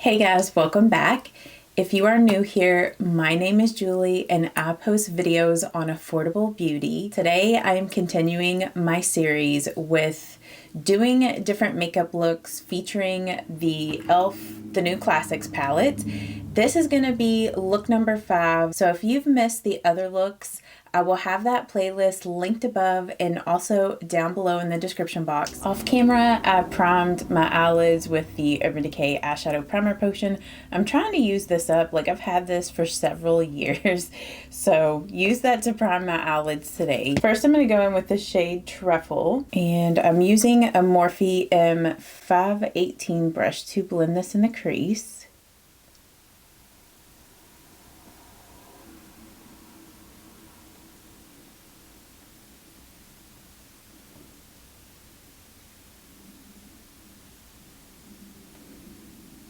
Hey guys, welcome back. If you are new here, my name is Julie and I post videos on affordable beauty. Today I am continuing my series with doing different makeup looks featuring the e.l.f. the New Classics palette. This is going to be look number 5. So if you've missed the other looks, I will have that playlist linked above and also down below in the description box. Off camera, I primed my eyelids with the Urban Decay Eyeshadow Primer Potion. I'm trying to use this up, like I've had this for several years. So use that to prime my eyelids today. First, I'm going to go in with the shade Truffle. And I'm using a Morphe M518 brush to blend this in the crease.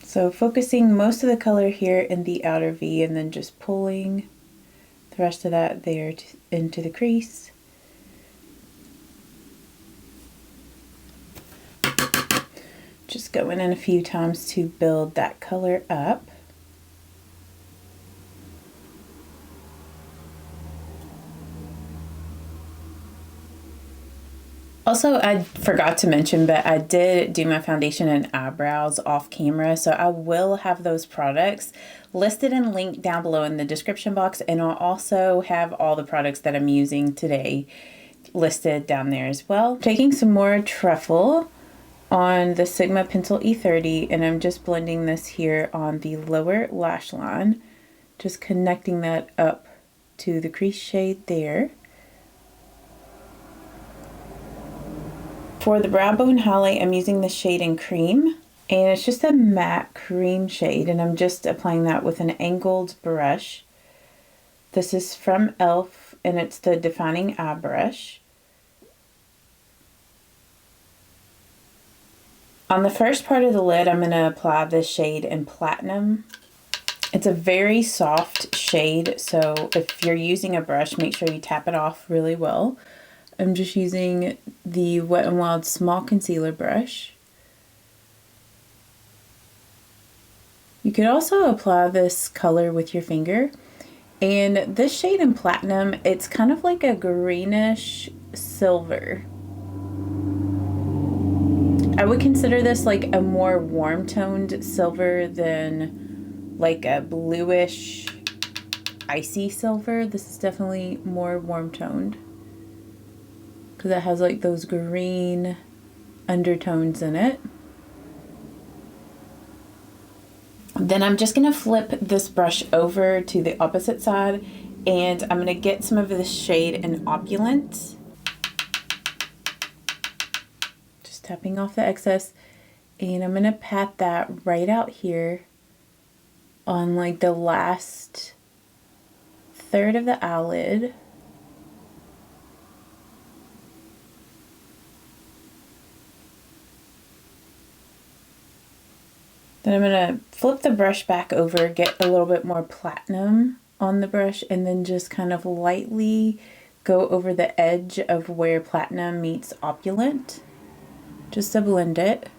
So focusing most of the color here in the outer V and then just pulling the rest of that there into the crease. Just going in a few times to build that color up. Also, I forgot to mention, but I did do my foundation and eyebrows off camera, so I will have those products listed and linked down below in the description box, and I'll also have all the products that I'm using today listed down there as well. Taking some more Truffle on the Sigma Pencil E30, and I'm just blending this here on the lower lash line, just connecting that up to the crease shade there. For the brow bone highlight, I'm using the shade in Cream, and it's just a matte cream shade, and I'm just applying that with an angled brush. This is from e.l.f. and it's the Defining Eye Brush. On the first part of the lid, I'm going to apply this shade in Platinum. It's a very soft shade, so if you're using a brush, make sure you tap it off really well. I'm just using the Wet n Wild small concealer brush. You could also apply this color with your finger. And this shade in Platinum, it's kind of like a greenish silver. I would consider this like a more warm-toned silver than like a bluish icy silver. This is definitely more warm-toned, because it has like those green undertones in it. Then I'm just gonna flip this brush over to the opposite side, and I'm gonna get some of this shade in Opulent. Just tapping off the excess, and I'm gonna pat that right out here on like the last third of the eyelid. Then I'm going to flip the brush back over, get a little bit more Platinum on the brush, and then just kind of lightly go over the edge of where Platinum meets Opulent, just to blend it.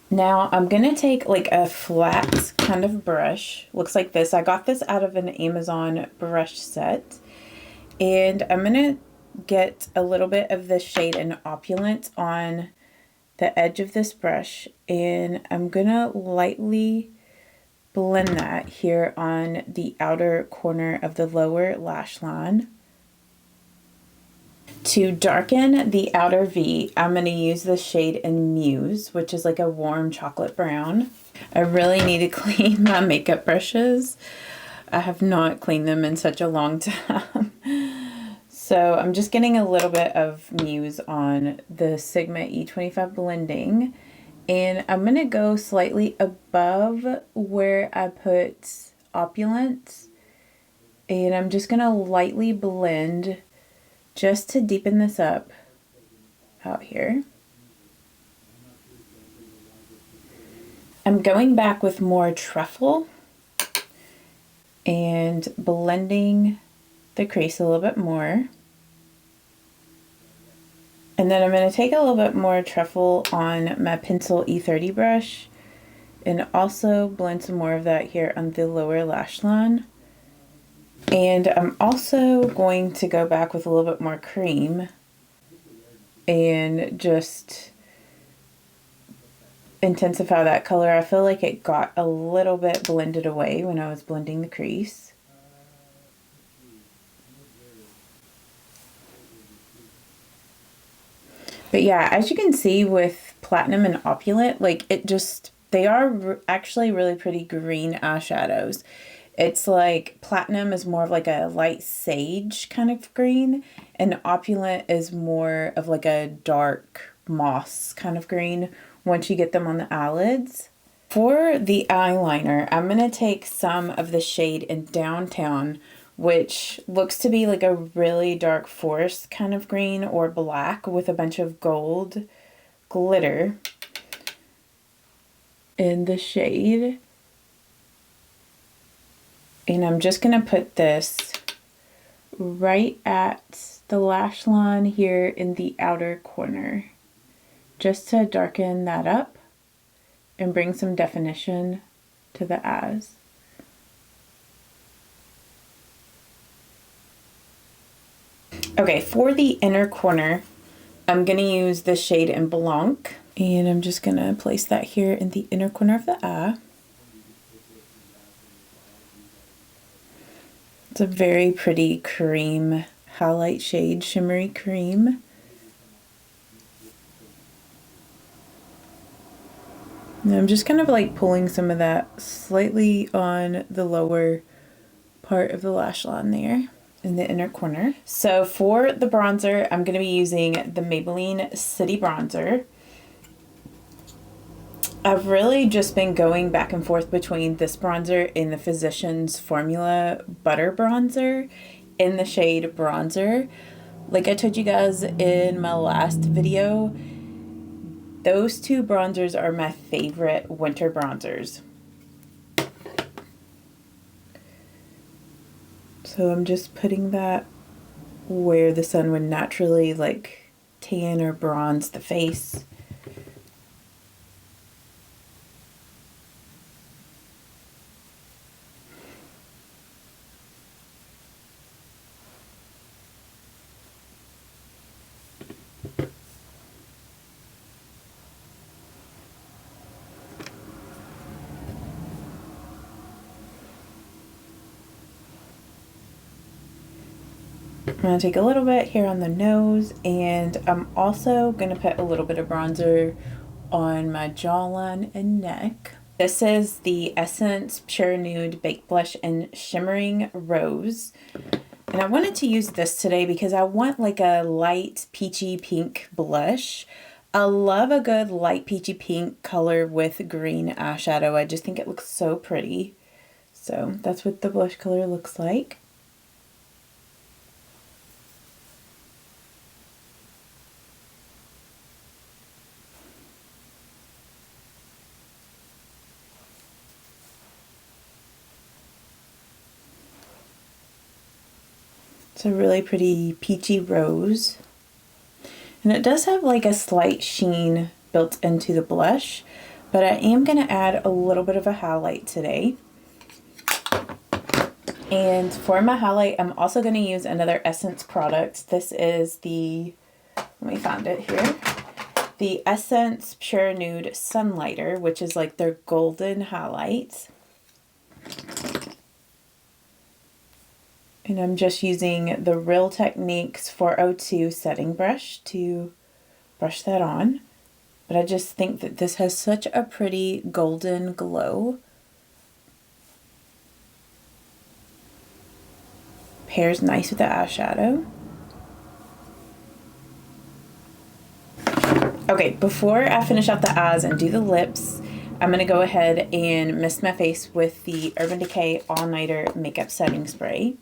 Now I'm going to take like a flat kind of brush, looks like this. I got this out of an Amazon brush set, and I'm going to get a little bit of this shade in Opulent on the edge of this brush, and I'm gonna lightly blend that here on the outer corner of the lower lash line. To darken the outer V, I'm gonna use the shade in Muse, which is like a warm chocolate brown. I really need to clean my makeup brushes. I have not cleaned them in such a long time. So I'm just getting a little bit of Muse on the Sigma E25 blending, and I'm going to go slightly above where I put Opulent, and I'm just going to lightly blend just to deepen this up out here. I'm going back with more Truffle and blending the crease a little bit more. And then I'm going to take a little bit more Truffle on my Pencil E30 brush And also blend some more of that here on the lower lash line. And I'm also going to go back with a little bit more cream and just intensify that color. I feel like it got a little bit blended away when I was blending the crease. But yeah, as you can see with Platinum and Opulent, like they are actually really pretty green eyeshadows. It's like Platinum is more of like a light sage kind of green, and Opulent is more of like a dark moss kind of green once you get them on the eyelids. For the eyeliner, I'm going to take some of the shade in Downtown, which looks to be like a really dark forest kind of green or black with a bunch of gold glitter in the shade. And I'm just going to put this right at the lash line here in the outer corner, just to darken that up and bring some definition to the eyes. Okay, for the inner corner, I'm going to use the shade in Blanc, and I'm just going to place that here in the inner corner of the eye. It's a very pretty cream highlight shade, shimmery cream. And I'm just kind of like pulling some of that slightly on the lower part of the lash line there in the inner corner. So for the bronzer, I'm going to be using the Maybelline City Bronzer. I've really just been going back and forth between this bronzer and the Physicians Formula Butter Bronzer in the shade Bronzer. Like I told you guys in my last video, those two bronzers are my favorite winter bronzers. So I'm just putting that where the sun would naturally like tan or bronze the face. I'm going to take a little bit here on the nose, and I'm also going to put a little bit of bronzer on my jawline and neck. This is the Essence Pure Nude Baked Blush in Shimmering Rose. And I wanted to use this today because I want like a light peachy pink blush. I love a good light peachy pink color with green eyeshadow. I just think it looks so pretty. So that's what the blush color looks like. It's a really pretty peachy rose. And it does have like a slight sheen built into the blush, but I am going to add a little bit of a highlight today. And for my highlight, I'm also going to use another Essence product. This is the, let me find it here, the Essence Pure Nude Sunlighter, which is like their golden highlight. And I'm just using the Real Techniques 402 setting brush to brush that on. But I just think that this has such a pretty golden glow. Pairs nice with the eyeshadow. Okay, before I finish off the eyes and do the lips, I'm going to go ahead and mist my face with the Urban Decay All Nighter Makeup Setting Spray.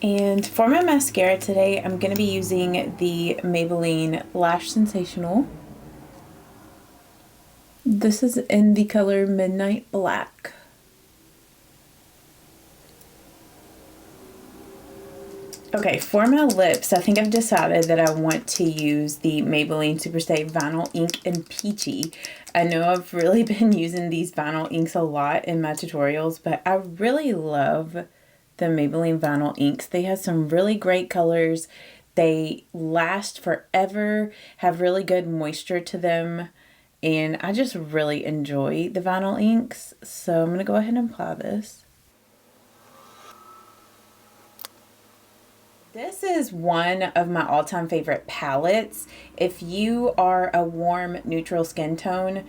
And for my mascara today, I'm going to be using the Maybelline Lash Sensational. This is in the color Midnight Black. Okay, for my lips, I think I've decided that I want to use the Maybelline Superstay Vinyl Ink in Peachy. I know I've really been using these vinyl inks a lot in my tutorials, but I really love the Maybelline vinyl inks. They have some really great colors. They last forever, have really good moisture to them, and I just really enjoy the vinyl inks. So I'm going to go ahead and apply this. This is one of my all-time favorite palettes. If you are a warm, neutral skin tone,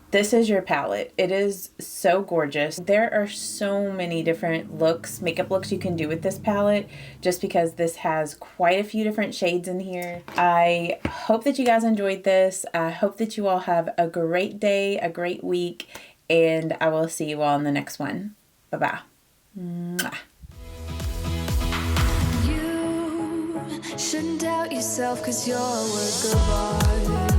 this is your palette. It is so gorgeous. There are so many different looks, makeup looks you can do with this palette, just because this has quite a few different shades in here. I hope that you guys enjoyed this. I hope that you all have a great day, a great week, and I will see you all in the next one. Bye-bye. Mwah. Shouldn't doubt yourself, 'cause you're a work of art.